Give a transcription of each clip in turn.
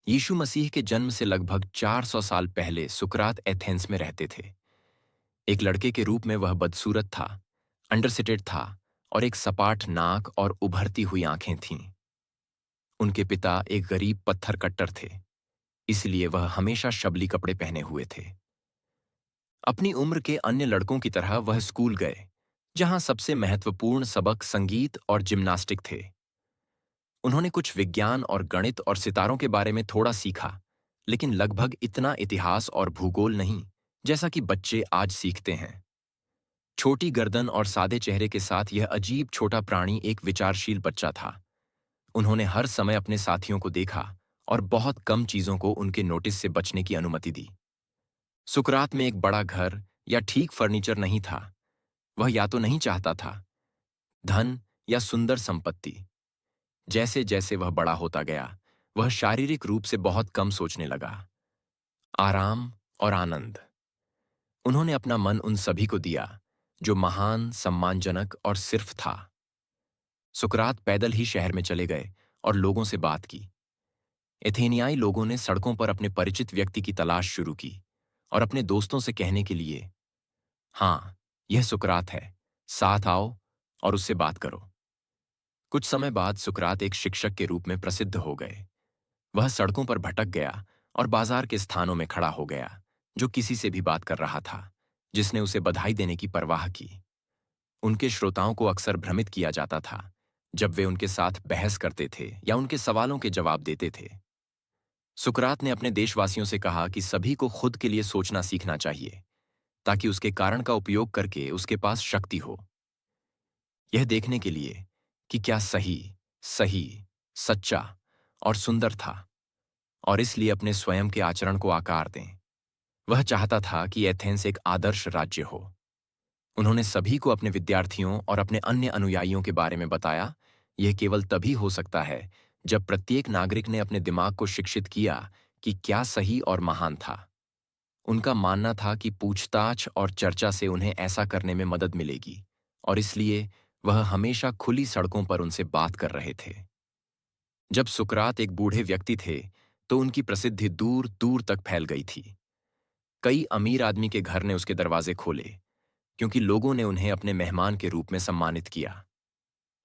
यीशु मसीह के जन्म से लगभग 400 साल पहले सुकरात एथेंस में रहते थे। एक लड़के के रूप में वह बदसूरत था, अंडरसिटेड था और एक सपाट नाक और उभरती हुई आंखें थीं। उनके पिता एक गरीब पत्थर कट्टर थे, इसलिए वह हमेशा शबली कपड़े पहने हुए थे। अपनी उम्र के अन्य लड़कों की तरह वह स्कूल गए, जहां सबसे महत्वपूर्ण सबक संगीत और जिम्नास्टिक थे। उन्होंने कुछ विज्ञान और गणित और सितारों के बारे में थोड़ा सीखा, लेकिन लगभग इतना इतिहास और भूगोल नहीं, जैसा कि बच्चे आज सीखते हैं। छोटी गर्दन और सादे चेहरे के साथ यह अजीब छोटा प्राणी एक विचारशील बच्चा था। उन्होंने हर समय अपने साथियों को देखा और बहुत कम चीजों को उनके नोटिस से बचने की अनुमति दी। सुकरात में एक बड़ा घर या ठीक फर्नीचर नहीं था। वह या तो नहीं चाहता था धन या सुंदर संपत्ति। जैसे जैसे वह बड़ा होता गया, वह शारीरिक रूप से बहुत कम सोचने लगा। आराम और आनंद। उन्होंने अपना मन उन सभी को दिया जो महान, सम्मानजनक और सिर्फ था। सुकरात पैदल ही शहर में चले गए और लोगों से बात की। एथेनियाई लोगों ने सड़कों पर अपने परिचित व्यक्ति की तलाश शुरू की और अपने दोस्तों से कहने के लिए, हाँ, यह सुकरात है, साथ आओ और उससे बात करो। कुछ समय बाद सुकरात एक शिक्षक के रूप में प्रसिद्ध हो गए। वह सड़कों पर भटक गया और बाजार के स्थानों में खड़ा हो गया, जो किसी से भी बात कर रहा था जिसने उसे बधाई देने की परवाह की। उनके श्रोताओं को अक्सर भ्रमित किया जाता था जब वे उनके साथ बहस करते थे या उनके सवालों के जवाब देते थे। सुकरात ने अपने देशवासियों से कहा कि सभी को खुद के लिए सोचना सीखना चाहिए, ताकि उसके कारण का उपयोग करके उसके पास शक्ति हो, यह देखने के लिए कि क्या सही, सही, सच्चा और सुंदर था, और इसलिए अपने स्वयं के आचरण को आकार दें। वह चाहता था कि एथेंस एक आदर्श राज्य हो। उन्होंने सभी को अपने विद्यार्थियों और अपने अन्य अनुयायियों के बारे में बताया। यह केवल तभी हो सकता है जब प्रत्येक नागरिक ने अपने दिमाग को शिक्षित किया कि क्या सही और महान था। उनका मानना था कि पूछताछ और चर्चा से उन्हें ऐसा करने में मदद मिलेगी, और इसलिए वह हमेशा खुली सड़कों पर उनसे बात कर रहे थे। जब सुकरात एक बूढ़े व्यक्ति थे, तो उनकी प्रसिद्धि दूर दूर तक फैल गई थी। कई अमीर आदमी के घर ने उसके दरवाजे खोले, क्योंकि लोगों ने उन्हें अपने मेहमान के रूप में सम्मानित किया।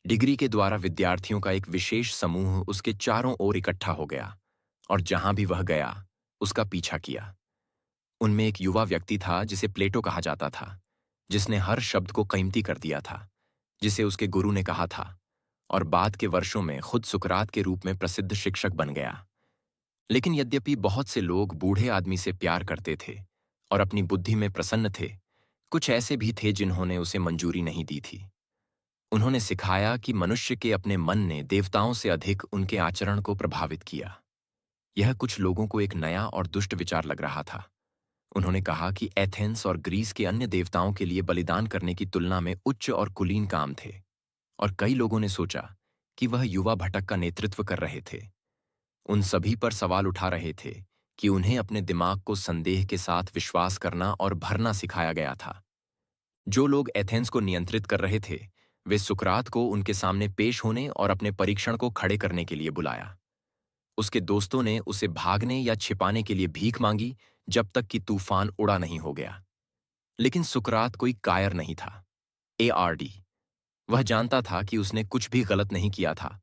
डिग्री के द्वारा विद्यार्थियों का एक विशेष समूह उसके चारों ओर इकट्ठा हो गया, और जहां भी वह गया, उसका पीछा किया। उनमें एक युवा व्यक्ति था जिसे प्लेटो कहा जाता था, जिसने हर शब्द को कीमती कर दिया था, जिसे उसके गुरु ने कहा था, और बाद के वर्षों में खुद सुकरात के रूप में प्रसिद्ध शिक्षक बन गया। लेकिन यद्यपि बहुत से लोग बूढ़े आदमी से प्यार करते थे और अपनी बुद्धि में प्रसन्न थे, कुछ ऐसे भी थे जिन्होंने उसे मंजूरी नहीं दी थी। उन्होंने सिखाया कि मनुष्य के अपने मन ने देवताओं से अधिक उनके आचरण को प्रभावित किया। यह कुछ लोगों को एक नया और दुष्ट विचार लग रहा था। उन्होंने कहा कि एथेंस और ग्रीस के अन्य देवताओं के लिए बलिदान करने की तुलना में उच्च और कुलीन काम थे, और कई लोगों ने सोचा कि वह युवा भटक का नेतृत्व कर रहे थे। उन सभी पर सवाल उठा रहे थे कि उन्हें अपने दिमाग को संदेह के साथ विश्वास करना और भरना सिखाया गया था। जो लोग एथेंस को नियंत्रित कर रहे थे, वे सुकरात को उनके सामने पेश होने और अपने परीक्षण को खड़े करने के लिए बुलाया। उसके दोस्तों ने उसे भागने या छिपाने के लिए भीख मांगी, जब तक कि तूफान उड़ा नहीं हो गया। लेकिन सुकरात कोई कायर नहीं था। ARD। वह जानता था कि उसने कुछ भी गलत नहीं किया था,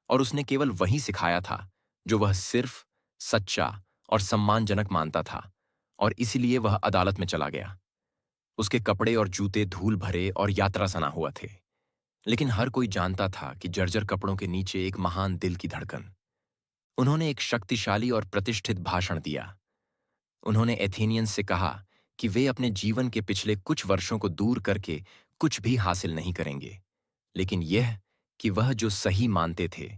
और उसने केवल वही सिखाया था जो वह सिर्फ सच्चा और सम्मानजनक मानता था, और इसीलिए वह अदालत में चला गया। उसके कपड़े और जूते धूल भरे और यात्रा सना हुआ थे, लेकिन हर कोई जानता था कि जर्जर कपड़ों के नीचे एक महान दिल की धड़कन। उन्होंने एक शक्तिशाली और प्रतिष्ठित भाषण दिया। उन्होंने एथेनियंस से कहा कि वे अपने जीवन के पिछले कुछ वर्षों को दूर करके कुछ भी हासिल नहीं करेंगे, लेकिन यह कि वह जो सही मानते थे,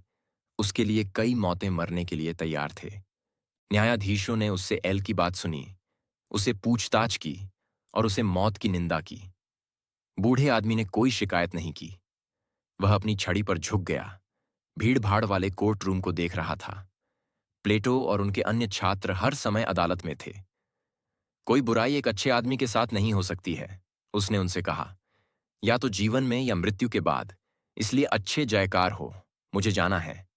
उसके लिए कई मौतें मरने के लिए तैयार थे। न्यायाधीशों ने उससे एल की बात सुनी, उसे पूछताछ की और उसे मौत की निंदा की। बूढ़े आदमी ने कोई शिकायत नहीं की। वह अपनी छड़ी पर झुक गया, भीड़ भाड़ वाले कोर्ट रूम को देख रहा था। प्लेटो और उनके अन्य छात्र हर समय अदालत में थे। कोई बुराई एक अच्छे आदमी के साथ नहीं हो सकती है, उसने उनसे कहा, या तो जीवन में या मृत्यु के बाद। इसलिए अच्छे जयकार हो, मुझे जाना है।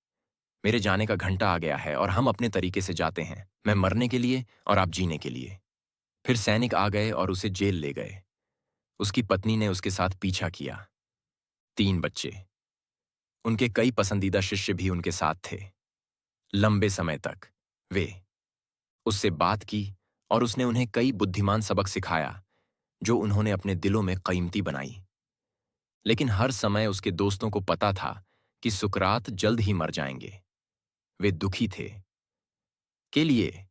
मेरे जाने का घंटा आ गया है और हम अपने तरीके से जाते हैं, मैं मरने के लिए और आप जीने के लिए। फिर सैनिक आ गए और उसे जेल ले गए। उसकी पत्नी ने उसके साथ पीछा किया। 3 बच्चे। उनके कई पसंदीदा शिष्य भी उनके साथ थे। लंबे समय तक वे उससे बात की और उसने उन्हें कई बुद्धिमान सबक सिखाया जो उन्होंने अपने दिलों में कीमती बनाई। लेकिन हर समय उसके दोस्तों को पता था कि सुकरात जल्द ही मर जाएंगे। वे दुखी थे। के लिए,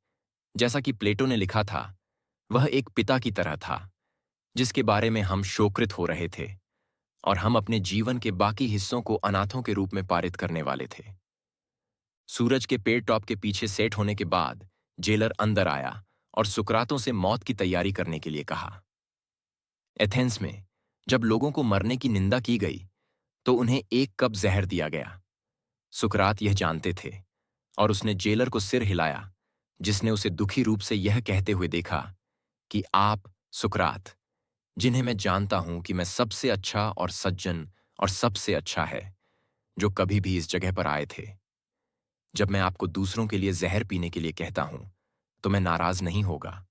जैसा कि प्लेटो ने लिखा था, वह एक पिता की तरह था जिसके बारे में हम शोकित हो रहे थे और हम अपने जीवन के बाकी हिस्सों को अनाथों के रूप में पारित करने वाले थे। सूरज के पेड़ टॉप के पीछे सेट होने के बाद जेलर अंदर आया और सुकरातों से मौत की तैयारी करने के लिए कहा। एथेंस में जब लोगों को मरने की निंदा की गई तो उन्हें एक कप जहर दिया गया। सुकरात यह जानते थे और उसने जेलर को सिर हिलाया, जिसने उसे दुखी रूप से यह कहते हुए देखा कि आप, सुकरात, जिन्हें मैं जानता हूं कि मैं सबसे अच्छा और सज्जन और सबसे अच्छा है जो कभी भी इस जगह पर आए थे, जब मैं आपको दूसरों के लिए जहर पीने के लिए कहता हूं तो मैं नाराज नहीं होगा।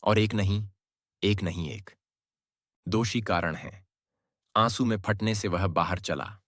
और एक नहीं, एक नहीं, एक दोषी कारण है। आंसू में फटने से वह बाहर चला।